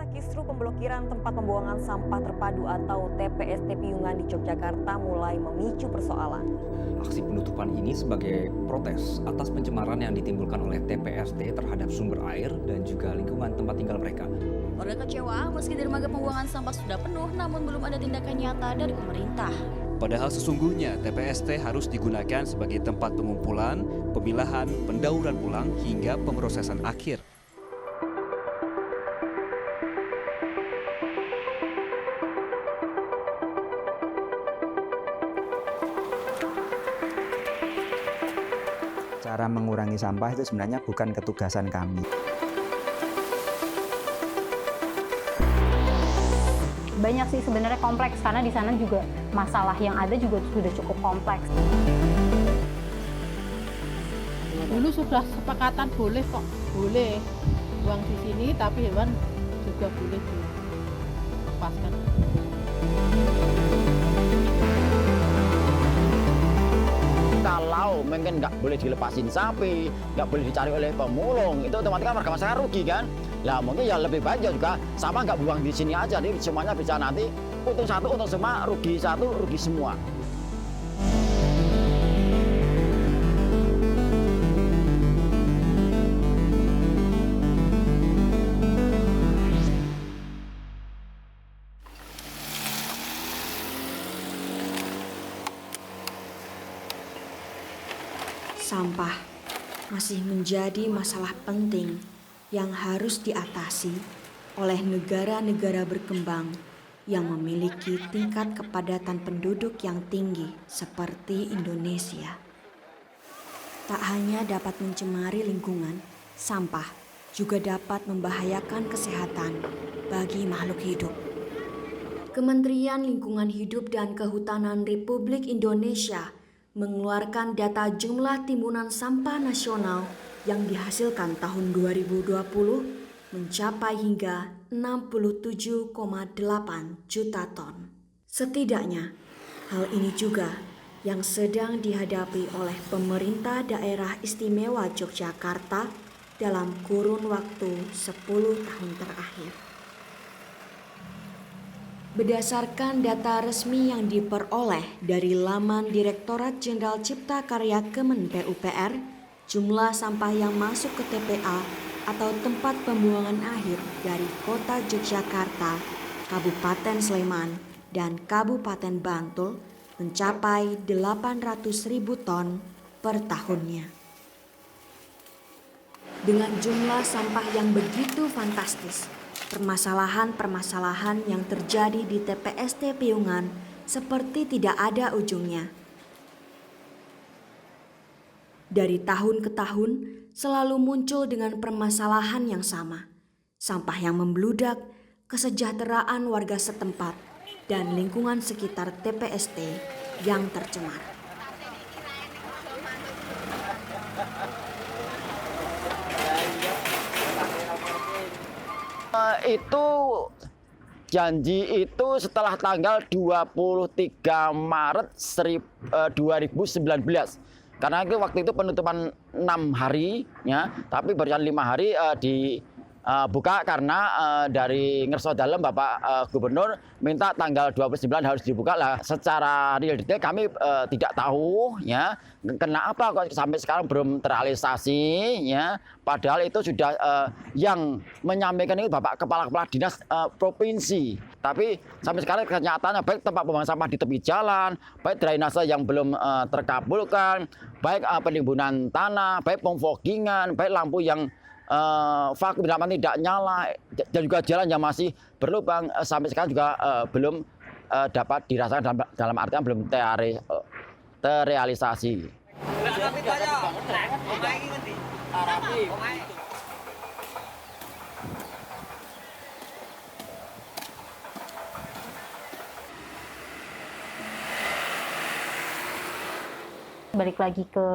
Pemirsa, kisru pemblokiran tempat pembuangan sampah terpadu atau TPST Piungan di Yogyakarta mulai memicu persoalan. Aksi penutupan ini sebagai protes atas pencemaran yang ditimbulkan oleh TPST terhadap sumber air dan juga lingkungan tempat tinggal mereka. Warga kecewa meski dermaga pembuangan sampah sudah penuh namun belum ada tindakan nyata dari pemerintah. Padahal sesungguhnya TPST harus digunakan sebagai tempat pengumpulan, pemilahan, pendauran ulang hingga pemrosesan akhir. Cara mengurangi sampah itu sebenarnya bukan ketugasan kami. Banyak sih sebenarnya kompleks karena di sana juga masalah yang ada juga sudah cukup kompleks. Dulu sudah sepakatan boleh kok, boleh buang di sini tapi hewan juga boleh dilepaskan. Kalau mungkin nggak boleh dilepasin sapi, nggak boleh dicari oleh pemulung, itu otomatis kan warga masyarakat rugi kan? Lah mungkin ya lebih baik juga sama nggak buang di sini aja, jadi semuanya bisa nanti untung satu, untung semua, rugi satu, rugi semua. Sampah masih menjadi masalah penting yang harus diatasi oleh negara-negara berkembang yang memiliki tingkat kepadatan penduduk yang tinggi seperti Indonesia. Tak hanya dapat mencemari lingkungan, sampah juga dapat membahayakan kesehatan bagi makhluk hidup. Kementerian Lingkungan Hidup dan Kehutanan Republik Indonesia mengeluarkan data jumlah timbunan sampah nasional yang dihasilkan tahun 2020 mencapai hingga 67,8 juta ton. Setidaknya, hal ini juga yang sedang dihadapi oleh pemerintah daerah istimewa Yogyakarta dalam kurun waktu 10 tahun terakhir. Berdasarkan data resmi yang diperoleh dari laman Direktorat Jenderal Cipta Karya Kemen PUPR, jumlah sampah yang masuk ke TPA atau tempat pembuangan akhir dari Kota Yogyakarta, Kabupaten Sleman, dan Kabupaten Bantul mencapai 800.000 ton per tahunnya. Dengan jumlah sampah yang begitu fantastis, permasalahan-permasalahan yang terjadi di TPST Piungan seperti tidak ada ujungnya. Dari tahun ke tahun selalu muncul dengan permasalahan yang sama. Sampah yang membludak, kesejahteraan warga setempat, dan lingkungan sekitar TPST yang tercemar. Itu janji itu setelah tanggal 23 Maret 2019. Karena itu waktu itu penutupan 6 hari, ya, tapi berjalan 5 hari dibuka karena dari Ngerso Dalem Bapak Gubernur minta tanggal 29 harus dibuka lah. Secara real detail kami tidak tahu, ya, kenapa kok sampai sekarang belum terrealisasi, ya. Padahal itu sudah yang menyampaikan itu Bapak Kepala Dinas Provinsi. Tapi sampai sekarang kenyataannya baik tempat pembuangan sampah di tepi jalan, baik drainase yang belum terkabulkan, baik penimbunan tanah, baik pemfogingan, baik lampu yang vakum tidak nyala, dan juga jalan yang masih berlubang sampai sekarang juga belum dapat dirasakan dalam artian belum terrealisasi. Balik lagi ke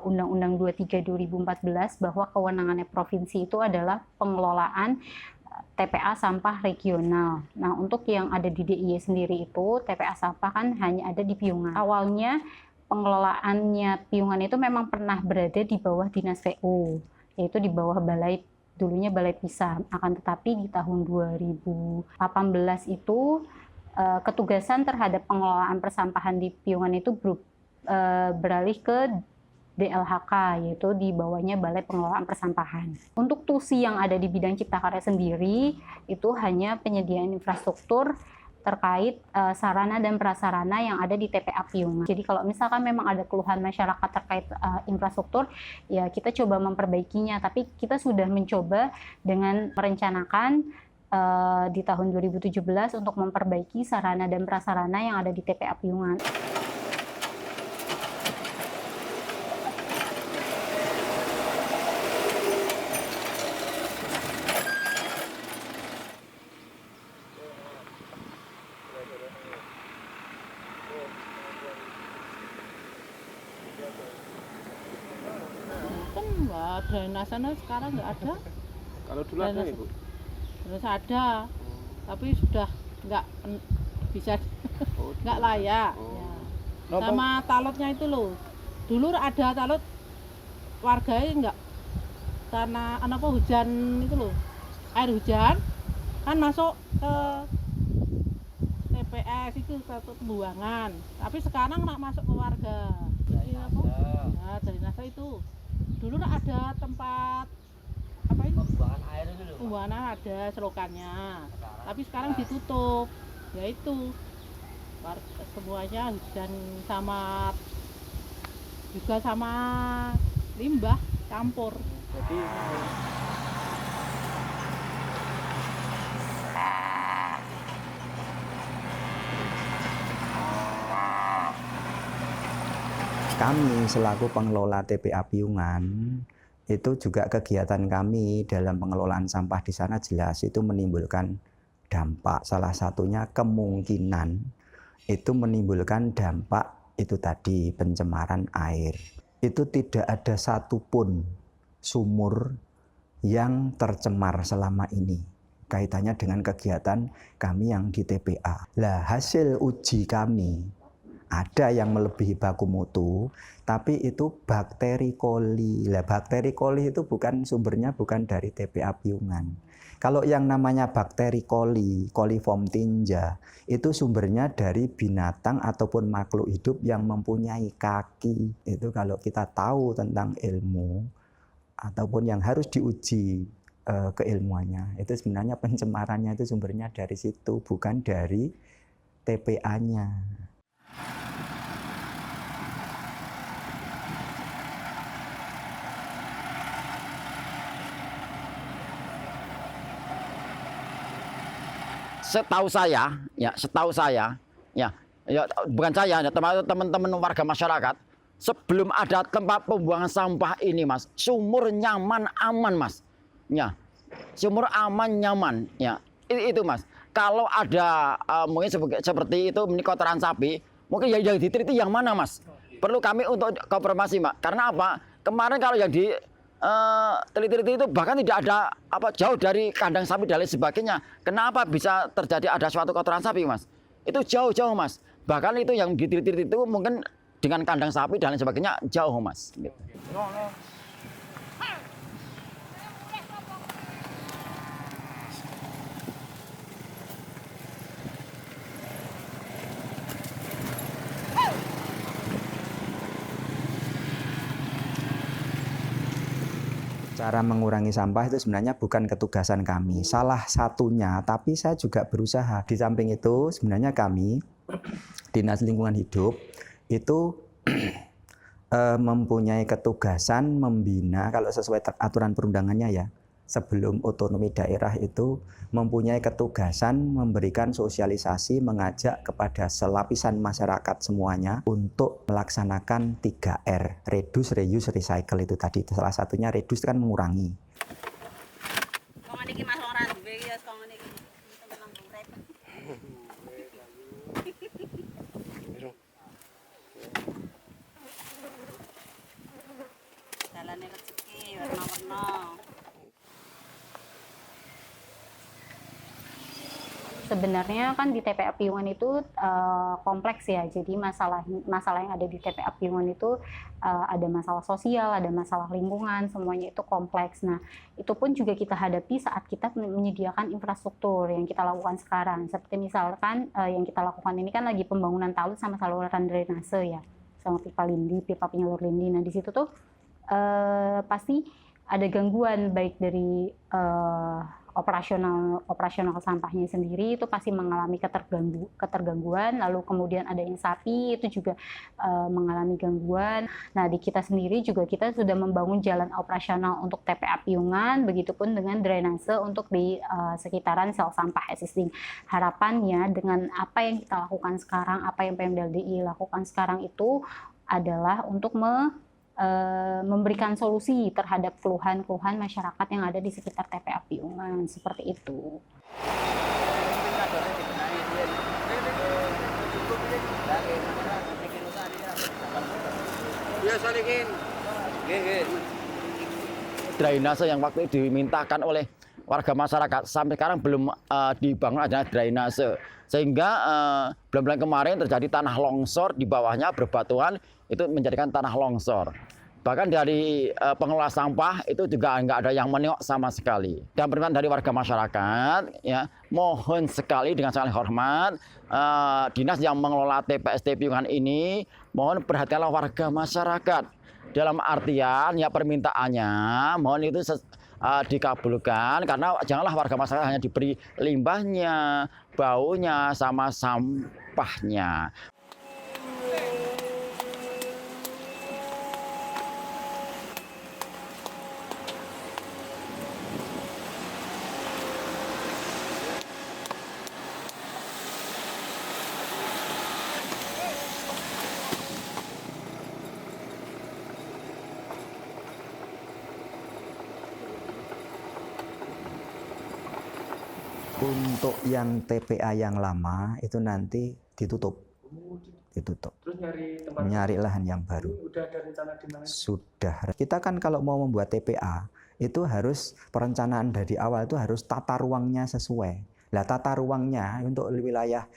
Undang-Undang 23 2014 bahwa kewenangannya provinsi itu adalah pengelolaan TPA sampah regional. Nah, untuk yang ada di DIY sendiri itu TPA sampah kan hanya ada di Piungan. Awalnya pengelolaannya Piungan itu memang pernah berada di bawah Dinas PU, yaitu di bawah Balai dulunya Balai Pisah. Akan tetapi di tahun 2018 itu ketugasan terhadap pengelolaan persampahan di Piungan itu beralih ke DLHK, yaitu di bawahnya Balai Pengelolaan Persampahan. Untuk TUSI yang ada di bidang Cipta Karya sendiri, itu hanya penyediaan infrastruktur terkait sarana dan prasarana yang ada di TPA Piungan. Jadi kalau misalkan memang ada keluhan masyarakat terkait infrastruktur, ya kita coba memperbaikinya. Tapi kita sudah mencoba dengan merencanakan di tahun 2017 untuk memperbaiki sarana dan prasarana yang ada di TPA Piungan. Drainasenya sekarang nggak ada. Kalau dulu ada Ibu? Terus ada, tapi sudah nggak bisa, nggak layak. Ya. Sama talutnya itu loh. Dulu ada talut warganya nggak, karena hujan itu loh, air hujan kan masuk ke TPS itu satu pembuangan. Tapi sekarang nggak masuk ke warga. Nah, drainase itu. Dulu ada tempat apa itu? Pembuangan air itu loh. Pembuangan ada selokannya. Tapi sekarang ditutup. Ya itu. Semuanya hujan sama juga sama limbah campur. Jadi kami selaku pengelola TPA Piungan itu juga kegiatan kami dalam pengelolaan sampah di sana jelas itu menimbulkan dampak. Salah satunya kemungkinan itu menimbulkan dampak itu tadi pencemaran air. Itu tidak ada satupun sumur yang tercemar selama ini kaitannya dengan kegiatan kami yang di TPA. Lah hasil uji kami ada yang melebihi baku mutu, tapi itu bakteri koli. Lah bakteri koli itu bukan sumbernya bukan dari TPA Piungan. Kalau yang namanya bakteri koli, coliform tinja, itu sumbernya dari binatang ataupun makhluk hidup yang mempunyai kaki. Itu kalau kita tahu tentang ilmu ataupun yang harus diuji keilmuannya, itu sebenarnya pencemarannya itu sumbernya dari situ, bukan dari TPA-nya. Setahu saya, bukan saya, teman-teman warga masyarakat, sebelum ada tempat pembuangan sampah ini, Mas, sumur nyaman, aman, Mas. Ya, sumur aman, nyaman. Ya, itu Mas. Kalau ada mungkin seperti itu, ini kotoran sapi, mungkin yang diteliti yang mana, Mas? Perlu kami untuk konfirmasi, Mbak. Karena apa? Kemarin kalau yang di teliti-teliti itu bahkan tidak ada jauh dari kandang sapi dan lain sebagainya. Kenapa bisa terjadi ada suatu kotoran sapi, Mas? Itu jauh-jauh, Mas. Bahkan itu yang diteliti itu mungkin dengan kandang sapi dan lain sebagainya jauh, Mas. Gitu. Cara mengurangi sampah itu sebenarnya bukan ketugasan kami, salah satunya, tapi saya juga berusaha. Di samping itu sebenarnya kami, Dinas Lingkungan Hidup, itu mempunyai ketugasan membina, kalau sesuai aturan perundangannya ya, sebelum otonomi daerah itu mempunyai ketugasan memberikan sosialisasi, mengajak kepada selapisan masyarakat semuanya untuk melaksanakan 3R, reduce, reuse, recycle itu tadi. Salah satunya reduce kan mengurangi. Sebenarnya kan di TPA Piungan itu kompleks ya. Jadi masalah yang ada di TPA Piungan itu ada masalah sosial, ada masalah lingkungan, semuanya itu kompleks. Nah, itu pun juga kita hadapi saat kita menyediakan infrastruktur yang kita lakukan sekarang. Seperti misalkan yang kita lakukan ini kan lagi pembangunan talud sama saluran drainase ya, sama pipa lindi, pipa penyalur lindi. Nah, di situ tuh pasti ada gangguan baik dari operasional sampahnya sendiri itu pasti mengalami ketergangguan, lalu kemudian ada yang sapi itu juga mengalami gangguan. Nah, di kita sendiri juga kita sudah membangun jalan operasional untuk TPA Piungan, begitupun dengan drainase untuk di sekitaran sel sampah existing. Harapannya dengan apa yang kita lakukan sekarang, apa yang PMDLDI lakukan sekarang itu adalah untuk memberikan solusi terhadap keluhan-keluhan masyarakat yang ada di sekitar TPA Piungan, seperti itu. Drainase yang waktu itu dimintakan oleh warga masyarakat sampai sekarang belum dibangun adalah drainase, sehingga bulan-bulan kemarin terjadi tanah longsor di bawahnya berbatuan, itu menjadikan tanah longsor. Bahkan dari pengelola sampah itu juga nggak ada yang menengok sama sekali. Dan permintaan dari warga masyarakat, ya mohon sekali dengan sangat hormat, dinas yang mengelola TPST Piungan ini, mohon perhatikanlah warga masyarakat. Dalam artian ya permintaannya, mohon itu dikabulkan, karena janganlah warga masyarakat hanya diberi limbahnya, baunya, sama sampahnya. Untuk yang TPA yang lama itu nanti ditutup. Terus nyari lahan yang baru. Udah ada rencana di mana? Sudah. Kita kan kalau mau membuat TPA itu harus perencanaan dari awal itu harus tata ruangnya sesuai. Lah tata ruangnya untuk wilayah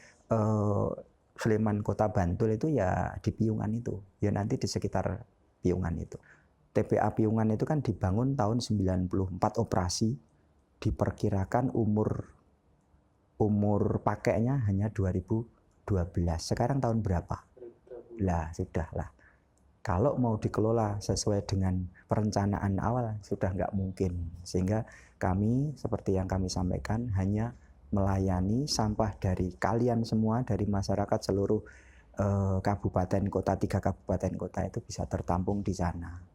Sleman Kota Bantul itu ya di Piungan itu. Ya nanti di sekitar Piungan itu. TPA Piungan itu kan dibangun tahun 94 operasi. Diperkirakan umur pakainya hanya 2012. Sekarang tahun berapa? Lah, sudah lah. Kalau mau dikelola sesuai dengan perencanaan awal, sudah nggak mungkin. Sehingga kami, seperti yang kami sampaikan, hanya melayani sampah dari kalian semua, dari masyarakat seluruh kabupaten kota, 3 kabupaten kota itu bisa tertampung di sana.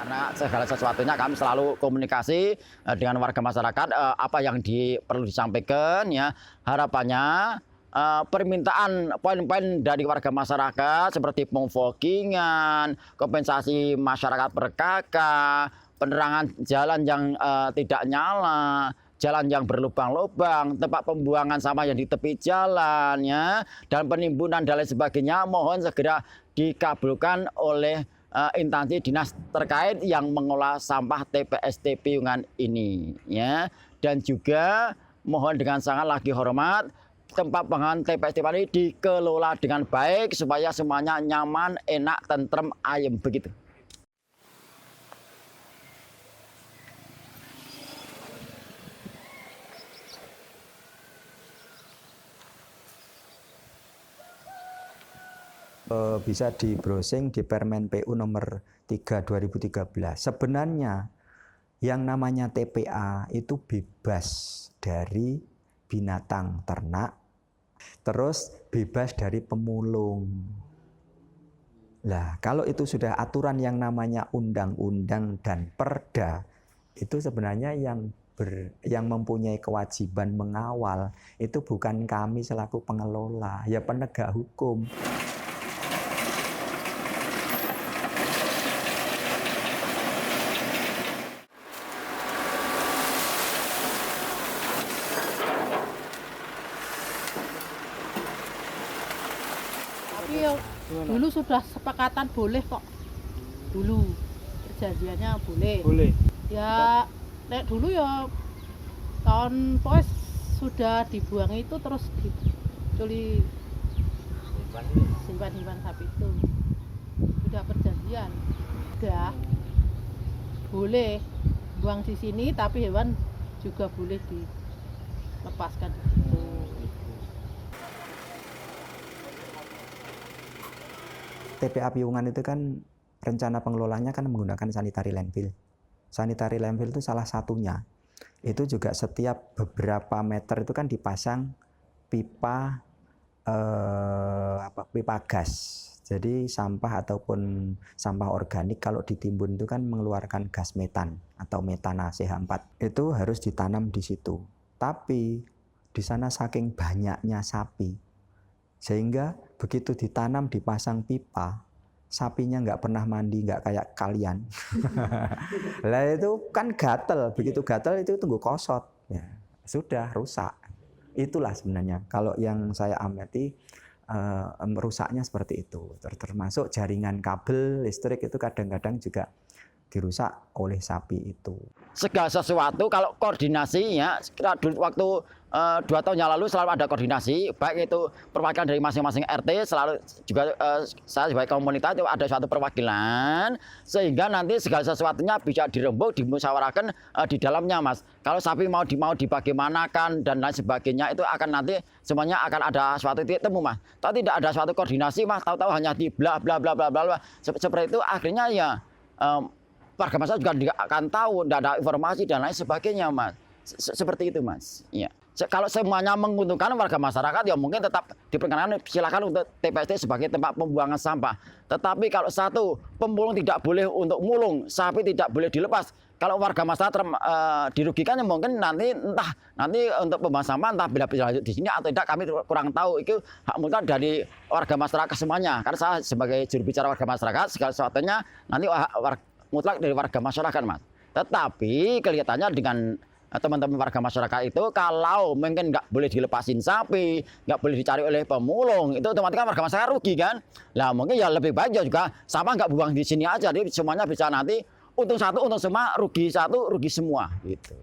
Karena segala sesuatunya kami selalu komunikasi dengan warga masyarakat, apa yang perlu disampaikan, ya harapannya permintaan poin-poin dari warga masyarakat seperti pemfogingan, kompensasi masyarakat per-KK, penerangan jalan yang tidak nyala, jalan yang berlubang-lubang, tempat pembuangan sampah yang di tepi jalan, ya, dan penimbunan dan lain sebagainya, mohon segera dikabulkan oleh instansi dinas terkait yang mengolah sampah TPST Piungan ini, ya. Dan juga mohon dengan sangat lagi hormat, tempat pembuangan TPST Piungan ini dikelola dengan baik supaya semuanya nyaman, enak, tentrem, ayem begitu. Bisa di browsing di Permen PU nomor 3 2013. Sebenarnya yang namanya TPA itu bebas dari binatang ternak, terus bebas dari pemulung. Nah, kalau itu sudah aturan yang namanya undang-undang dan perda, itu sebenarnya yang mempunyai kewajiban mengawal itu bukan kami selaku pengelola, ya penegak hukum. Dulu sudah sepakatan boleh kok. dulu perjanjiannya boleh. Boleh. Ya nek dulu ya tahun pos sudah dibuang itu terus diculi simpan sapi itu. Sudah perjanjian. Udah boleh buang di sini tapi hewan juga boleh dilepaskan di situ. TPA Piungan itu kan rencana pengelolanya kan menggunakan sanitary landfill. Sanitary landfill itu salah satunya. Itu juga setiap beberapa meter itu kan dipasang pipa pipa gas. Jadi sampah ataupun sampah organik kalau ditimbun itu kan mengeluarkan gas metan atau metana CH4. Itu harus ditanam di situ. Tapi di sana saking banyaknya sapi, sehingga begitu ditanam dipasang pipa, sapinya nggak pernah mandi, nggak kayak kalian. Lah itu kan gatel, begitu gatel itu tunggu kosot, ya sudah rusak. Itulah sebenarnya kalau yang saya amati rusaknya seperti itu. Termasuk jaringan kabel listrik itu kadang-kadang juga dirusak oleh sapi itu. Segala sesuatu kalau koordinasi ya, waktu 2 tahun yang lalu selalu ada koordinasi, baik itu perwakilan dari masing-masing RT, selalu juga saya sebagai komunitas itu ada suatu perwakilan, sehingga nanti segala sesuatunya bisa dirembuk, dimusyawarahkan di dalamnya, Mas. Kalau sapi mau dibagaimanakan dan lain sebagainya itu akan nanti semuanya akan ada suatu titik temu, Mas. Tapi tidak ada suatu koordinasi, Mas. Tahu-tahu hanya di bla bla bla bla bla. Seperti itu akhirnya ya warga masyarakat juga tidak akan tahu, tidak ada informasi dan lain sebagainya, Mas. Seperti itu, Mas. Iya. Kalau semuanya menguntungkan warga masyarakat, ya mungkin tetap diperkenankan silakan untuk TPST sebagai tempat pembuangan sampah. Tetapi kalau satu, pemulung tidak boleh untuk mulung, sapi tidak boleh dilepas. Kalau warga masyarakat dirugikan, ya mungkin nanti untuk pembuangan sampah entah bila lanjut di sini atau tidak, kami kurang tahu. Itu hak mutlak dari warga masyarakat semuanya. Karena saya sebagai juru bicara warga masyarakat, segala sesuatunya nanti mutlak dari warga masyarakat, Mas. Tetapi kelihatannya dengan teman-teman warga masyarakat itu kalau mungkin nggak boleh dilepasin sapi, nggak boleh dicari oleh pemulung, itu otomatis kan warga masyarakat rugi kan. Lah mungkin ya lebih baik juga sampah nggak buang di sini aja, jadi semuanya bisa nanti untung satu, untung semua, rugi satu, rugi semua gitu.